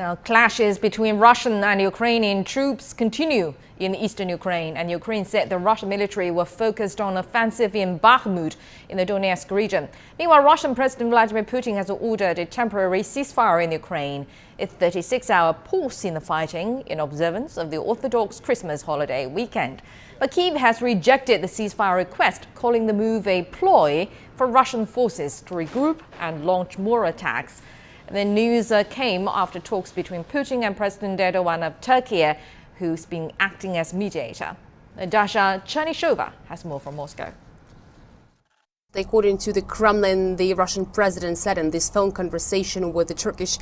Now, clashes between Russian and Ukrainian troops continue in eastern Ukraine, and Ukraine said the Russian military were focused on offensive in Bakhmut in the Donetsk region. Meanwhile, Russian President Vladimir Putin has ordered a temporary ceasefire in Ukraine, a 36-hour pause in the fighting in observance of the Orthodox Christmas holiday weekend. But Kyiv has rejected the ceasefire request, calling the move a ploy for Russian forces to regroup and launch more attacks. The news came after talks between Putin and President Erdogan of Turkiye, who's been acting as mediator. Dasha Chernyshova has more from Moscow. According to the Kremlin, the Russian president said in this phone conversation with the Turkish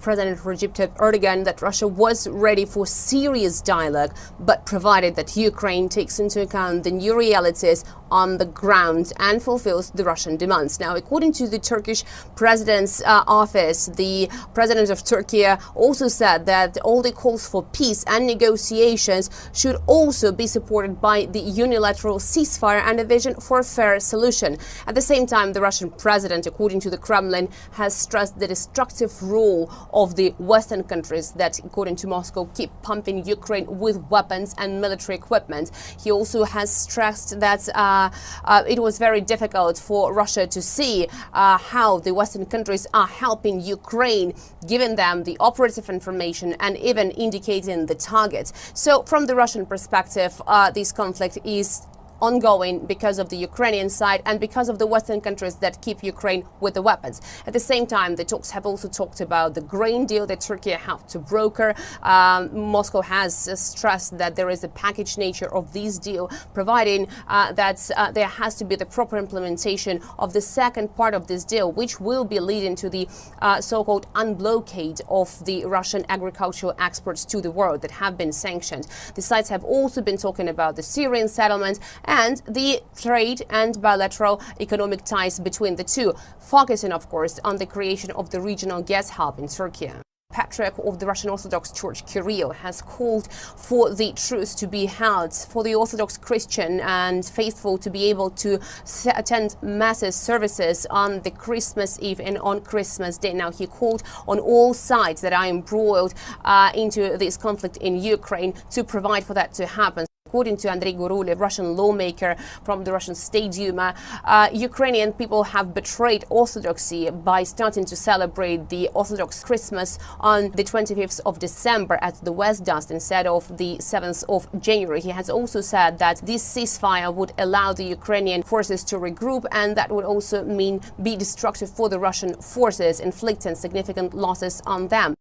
President Recep Tayyip Erdogan that Russia was ready for serious dialogue, but provided that Ukraine takes into account the new realities on the ground and fulfills the Russian demands. Now, according to the Turkish president's office, the president of Turkiye also said that all the calls for peace and negotiations should also be supported by the unilateral ceasefire and a vision for a fair solution. At the same time, the Russian president, according to the Kremlin, has stressed the destructive role of the Western countries that, according to Moscow, keep pumping Ukraine with weapons and military equipment. He also has stressed that it was very difficult for Russia to see how the Western countries are helping Ukraine, giving them the operative information and even indicating the targets. So from the Russian perspective, this conflict is ongoing because of the Ukrainian side and because of the Western countries that keep Ukraine with the weapons. At the same time, the talks have also talked about the grain deal that Turkey have to broker. Moscow has stressed that there is a package nature of this deal, providing that there has to be the proper implementation of the second part of this deal, which will be leading to the so-called unblockade of the Russian agricultural exports to the world that have been sanctioned. The sides have also been talking about the Syrian settlement and the trade and bilateral economic ties between the two, focusing, of course, on the creation of the regional gas hub in Turkey. Patriarch of the Russian Orthodox Church, Kirill, has called for the truce to be held for the Orthodox Christian and faithful to be able to attend masses services on the Christmas Eve and on Christmas Day. Now, he called on all sides that are embroiled into this conflict in Ukraine to provide for that to happen. According to Andrei Gurul, a Russian lawmaker from the Russian State Duma, Ukrainian people have betrayed Orthodoxy by starting to celebrate the Orthodox Christmas on the 25th of December at the West Dust instead of the 7th of January. He has also said that this ceasefire would allow the Ukrainian forces to regroup, and that would also mean be destructive for the Russian forces, inflicting significant losses on them.